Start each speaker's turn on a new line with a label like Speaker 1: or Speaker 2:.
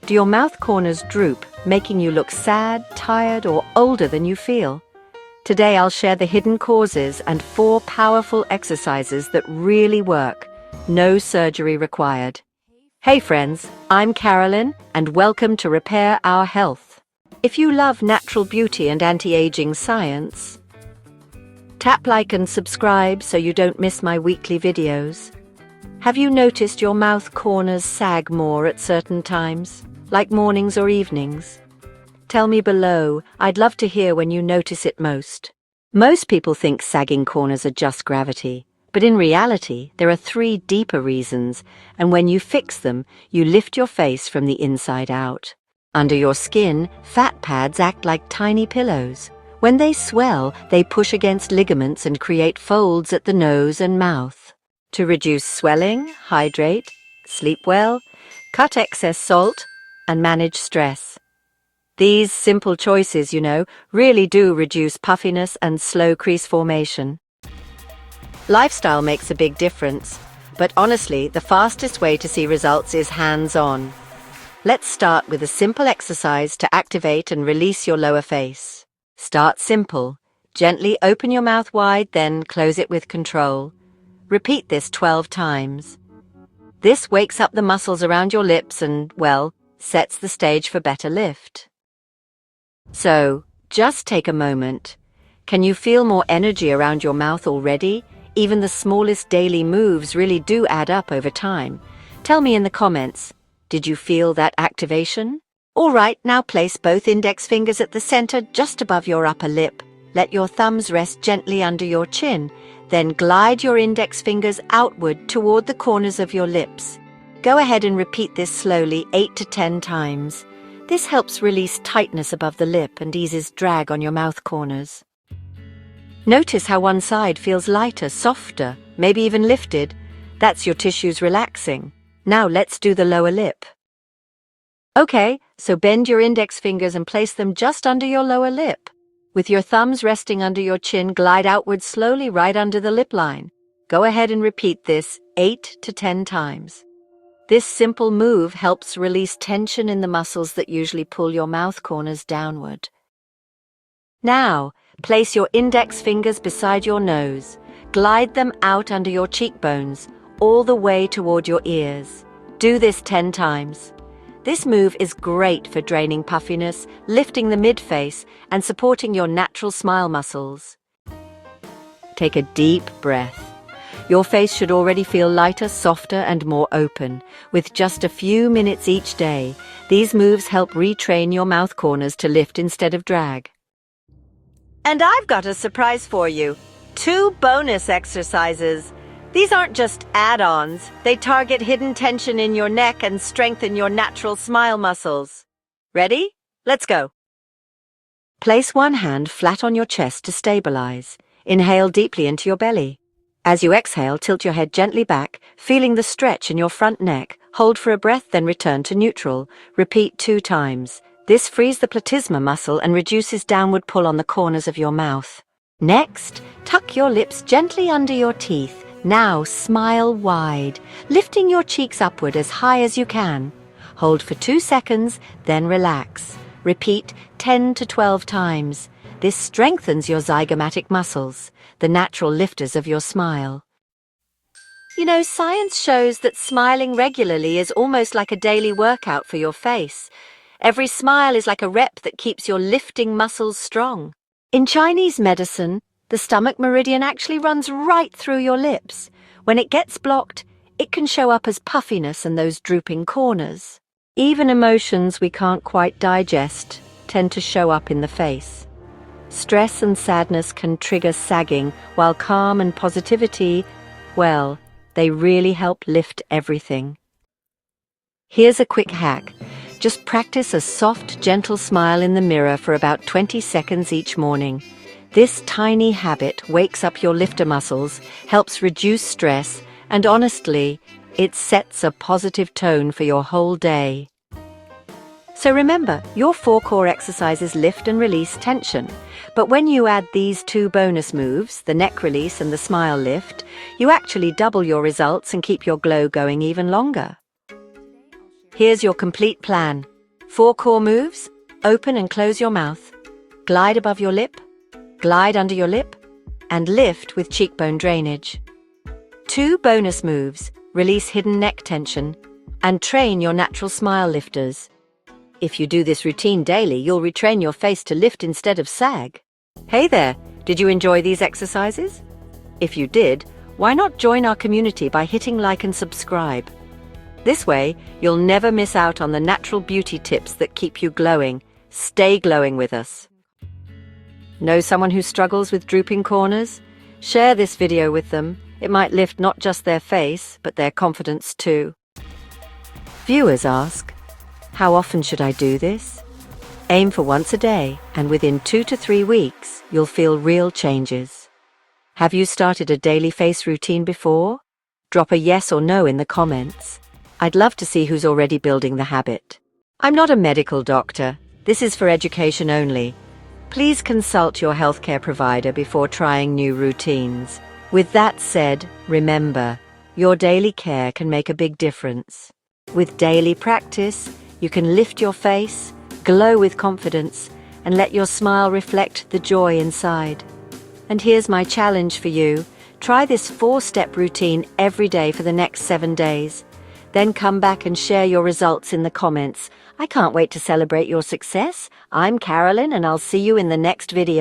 Speaker 1: Do your mouth corners droop, making you look sad, tired, or older than you feel? Today I'll share the hidden causes and 4 powerful exercises that really work. No surgery required. Hey friends, I'm Carolyn, and welcome to Repair Our Health. If you love natural beauty and anti-aging science, tap like and subscribe so you don't miss my weekly videos. Have you noticed your mouth corners sag more at certain times, like mornings or evenings? Tell me below, I'd love to hear when you notice it most. Most people think sagging corners are just gravity, but in reality, there are 3 deeper reasons, and when you fix them, you lift your face from the inside out. Under your skin, fat pads act like tiny pillows. When they swell, they push against ligaments and create folds at the nose and mouth. To reduce swelling, hydrate, sleep well, cut excess salt, and manage stress. These simple choices, really do reduce puffiness and slow crease formation. Lifestyle makes a big difference, but honestly, the fastest way to see results is hands-on. Let's start with a simple exercise to activate and release your lower face. Start simple. Gently open your mouth wide, then close it with control. Repeat this 12 times. This wakes up the muscles around your lips and, sets the stage for better lift. So, just take a moment. Can you feel more energy around your mouth already? Even the smallest daily moves really do add up over time. Tell me in the comments, did you feel that activation? All right, now place both index fingers at the center just above your upper lip. Let your thumbs rest gently under your chin, then glide your index fingers outward toward the corners of your lips. Go ahead and repeat this slowly 8 to 10 times. This helps release tightness above the lip and eases drag on your mouth corners. Notice how one side feels lighter, softer, maybe even lifted. That's your tissues relaxing. Now let's do the lower lip. Okay, so bend your index fingers and place them just under your lower lip. With your thumbs resting under your chin, glide outward slowly right under the lip line. Go ahead and repeat this 8 to 10 times. This simple move helps release tension in the muscles that usually pull your mouth corners downward. Now, place your index fingers beside your nose. Glide them out under your cheekbones, all the way toward your ears. Do this 10 times. This move is great for draining puffiness, lifting the mid-face, and supporting your natural smile muscles. Take a deep breath. Your face should already feel lighter, softer, and more open. With just a few minutes each day, these moves help retrain your mouth corners to lift instead of drag. And I've got a surprise for you. 2 bonus exercises. These aren't just add-ons. They target hidden tension in your neck and strengthen your natural smile muscles. Ready? Let's go. Place one hand flat on your chest to stabilize. Inhale deeply into your belly. As you exhale, tilt your head gently back, feeling the stretch in your front neck. Hold for a breath, then return to neutral. Repeat 2 times. This frees the platysma muscle and reduces downward pull on the corners of your mouth. Next, tuck your lips gently under your teeth. Now smile wide, lifting your cheeks upward as high as you can. Hold for 2 seconds, then relax. Repeat 10 to 12 times. This strengthens your zygomatic muscles, the natural lifters of your smile. Science shows that smiling regularly is almost like a daily workout for your face. Every smile is like a rep that keeps your lifting muscles strong. In Chinese medicine, the stomach meridian actually runs right through your lips. When it gets blocked, it can show up as puffiness and those drooping corners. Even emotions we can't quite digest tend to show up in the face. Stress and sadness can trigger sagging, while calm and positivity, they really help lift everything. Here's a quick hack. Just practice a soft, gentle smile in the mirror for about 20 seconds each morning. This tiny habit wakes up your lifter muscles, helps reduce stress, and honestly, it sets a positive tone for your whole day. So remember, your 4 core exercises lift and release tension. But when you add these 2 bonus moves, the neck release and the smile lift, you actually double your results and keep your glow going even longer. Here's your complete plan. 4 core moves: open and close your mouth, glide above your lip, glide under your lip, and lift with cheekbone drainage. 2 bonus moves: release hidden neck tension and train your natural smile lifters. If you do this routine daily, you'll retrain your face to lift instead of sag. Hey there, did you enjoy these exercises? If you did, why not join our community by hitting like and subscribe? This way, you'll never miss out on the natural beauty tips that keep you glowing. Stay glowing with us. Know someone who struggles with drooping corners? Share this video with them. It might lift not just their face, but their confidence too. Viewers ask, how often should I do this? Aim for once a day, and within 2 to 3 weeks, you'll feel real changes. Have you started a daily face routine before? Drop a yes or no in the comments. I'd love to see who's already building the habit. I'm not a medical doctor. This is for education only. Please consult your healthcare provider before trying new routines. With that said, remember, your daily care can make a big difference. With daily practice, you can lift your face, glow with confidence, and let your smile reflect the joy inside. And here's my challenge for you. Try this 4-step routine every day for the next 7 days. Then come back and share your results in the comments. I can't wait to celebrate your success. I'm Carolyn, and I'll see you in the next video.